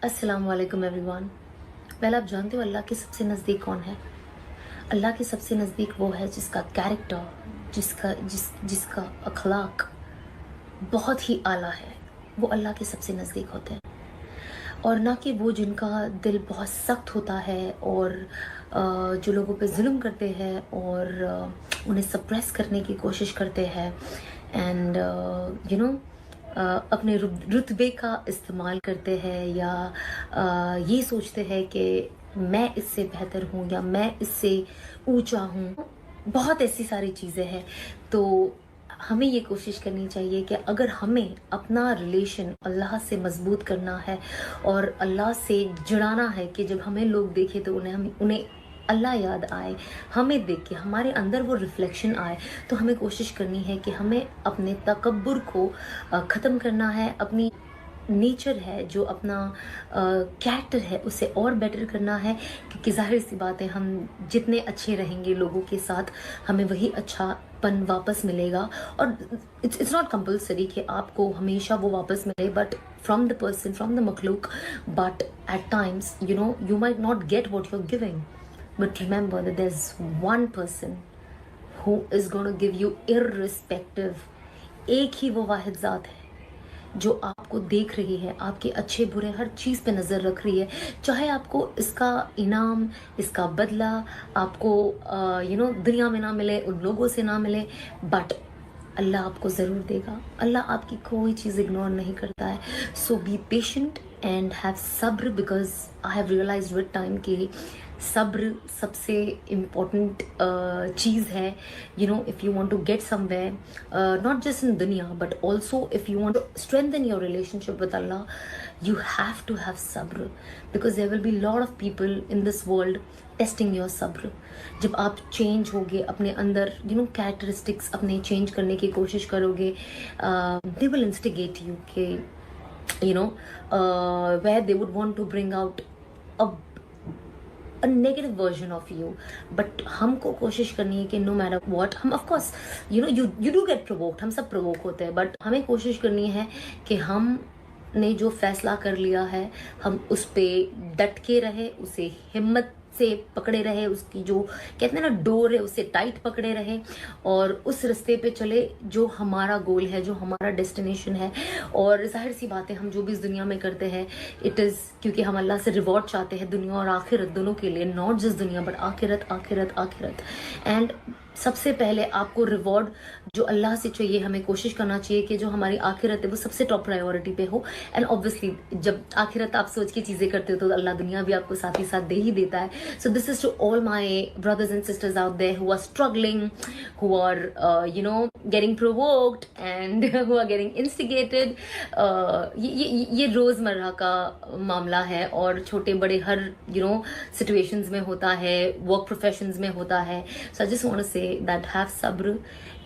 अस्सलाम वालेकुम everyone. Well, आप जानते हो अल्लाह के सबसे नज़दीक कौन है? अल्लाह के सबसे नज़दीक वो है जिसका कैरेक्टर, जिसका अखलाक बहुत ही आला है। वो अल्लाह के सबसे नज़दीक होते हैं, और ना कि वो जिनका दिल बहुत सख्त होता है और जो लोगों पे जुल्म करते हैं और उन्हें सप्रेस करने की कोशिश करते हैं एंड अपने रुतबे का इस्तेमाल करते हैं या ये सोचते हैं कि मैं इससे बेहतर हूँ या मैं इससे ऊंचा हूँ। बहुत ऐसी सारी चीज़ें हैं। तो हमें ये कोशिश करनी चाहिए कि अगर हमें अपना रिलेशन अल्लाह से मजबूत करना है और अल्लाह से जुड़ाना है कि जब हमें लोग देखें तो उन्हें अल्लाह याद आए, हमें देख के हमारे अंदर वो रिफ्लेक्शन आए, तो हमें कोशिश करनी है कि हमें अपने तकब्बुर को ख़त्म करना है। अपनी नेचर है, जो अपना कैरेक्टर है, उसे और बेटर करना है, क्योंकि जाहिर सी बात है हम जितने अच्छे रहेंगे लोगों के साथ हमें वही अच्छापन वापस मिलेगा। और इट्स नॉट कंपल्सरी कि आपको हमेशा वो वापस मिले, but from the person, from the मखलूक, but at times you might not get what you're giving, but remember that there's one person who is going to give you irrespective। एक ही वो वाहिद ज़ात है जो आपको देख रही है, आपके अच्छे बुरे हर चीज़ पे नज़र रख रही है। चाहे आपको इसका इनाम, इसका बदला आपको दुनिया में ना मिले, उन लोगों से ना मिले, बट अल्लाह आपको ज़रूर देगा। अल्लाह आपकी कोई चीज़ इग्नोर नहीं करता है। So be patient and have सब्र, because I have realised with time कि सब्र सबसे इम्पोर्टेंट चीज़ है। If you want to get somewhere, not just in दुनिया but also if you want to strengthen your relationship with Allah, you have to have sabr, because there will be lot of people in this world testing your sabr। जब आप change होगे अपने अंदर characteristics अपने change करने की कोशिश करोगे, they will instigate you कि where they would want to bring out a negative version of you, but हमको कोशिश करनी है कि no matter what, हम of course you do get provoked, हम सब provoke होते हैं, but हमें कोशिश करनी है कि हम ने जो फैसला कर लिया है हम उस पे डट के रहे, उसे हिम्मत से पकड़े रहे, उसकी जो कहते हैं ना डोर है उसे टाइट पकड़े रहे और उस रास्ते पे चले जो हमारा गोल है, जो हमारा डेस्टिनेशन है। और जाहिर सी बात है हम जो भी इस दुनिया में करते हैं इट इज़ क्योंकि हम अल्लाह से रिवॉर्ड चाहते हैं, दुनिया और आखिरत दोनों के लिए, नॉट जस्ट दुनिया बट आखिरत आखिरत आखिरत। एंड सबसे पहले आपको रिवॉर्ड जो अल्लाह से चाहिए, हमें कोशिश करना चाहिए कि जो हमारी आखिरत है वो सबसे टॉप प्रायोरिटी पे हो। एंड ऑब्वियसली जब आखिरत आप सोच के चीज़ें करते हो तो अल्लाह दुनिया भी आपको साथ ही साथ दे ही देता है। So this is to all my brothers and sisters out there who are struggling, who are getting provoked and who are getting instigated. ये रोज़मर्रा का मामला है और छोटे बड़े हर सिचुएशंस में होता है, वर्क प्रोफेशंस में होता है। सो आई जस्ट वांट टू से that have sabr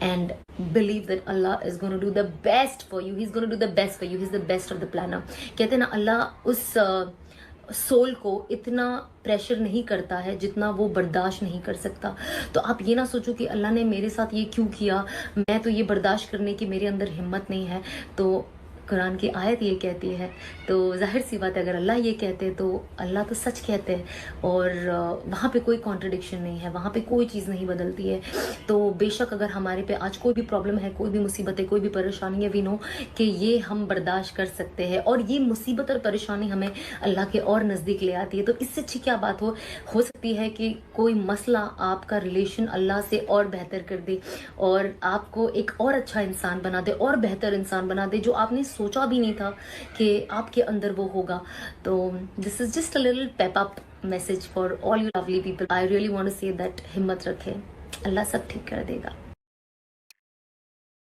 and believe that Allah is going to do the best for you, he's going to do the best for you, he's the best of the planner। कहते हैं ना अल्लाह उस soul को इतना pressure नहीं करता है जितना वो बर्दाश्त नहीं कर सकता। तो आप ये ना सोचो कि अल्लाह ने मेरे साथ ये क्यों किया, मैं तो ये बर्दाश्त करने की मेरे अंदर हिम्मत नहीं है। तो कुरान की आयत ये कहती है, तो जाहिर सी बात है अगर अल्लाह ये कहते हैं तो अल्लाह तो सच कहते हैं और वहाँ पे कोई कॉन्ट्रडिक्शन नहीं है, वहाँ पे कोई चीज़ नहीं बदलती है। तो बेशक अगर हमारे पे आज कोई भी प्रॉब्लम है, कोई भी मुसीबत है, कोई भी परेशानी है, वी नो कि ये हम बर्दाश्त कर सकते हैं और ये मुसीबत और परेशानी हमें अल्लाह के और नज़दीक ले आती है। तो इससे अच्छी क्या बात हो सकती है कि कोई मसला आपका रिलेशन अल्लाह से और बेहतर कर दे और आपको एक और अच्छा इंसान बना दे और बेहतर इंसान बना दे जो आपने सोचा भी नहीं था कि आपके अंदर वो होगा। तो this is just a little pep up message for all you lovely people. I really want to say that हिम्मत रखें, अल्लाह सब ठीक कर देगा।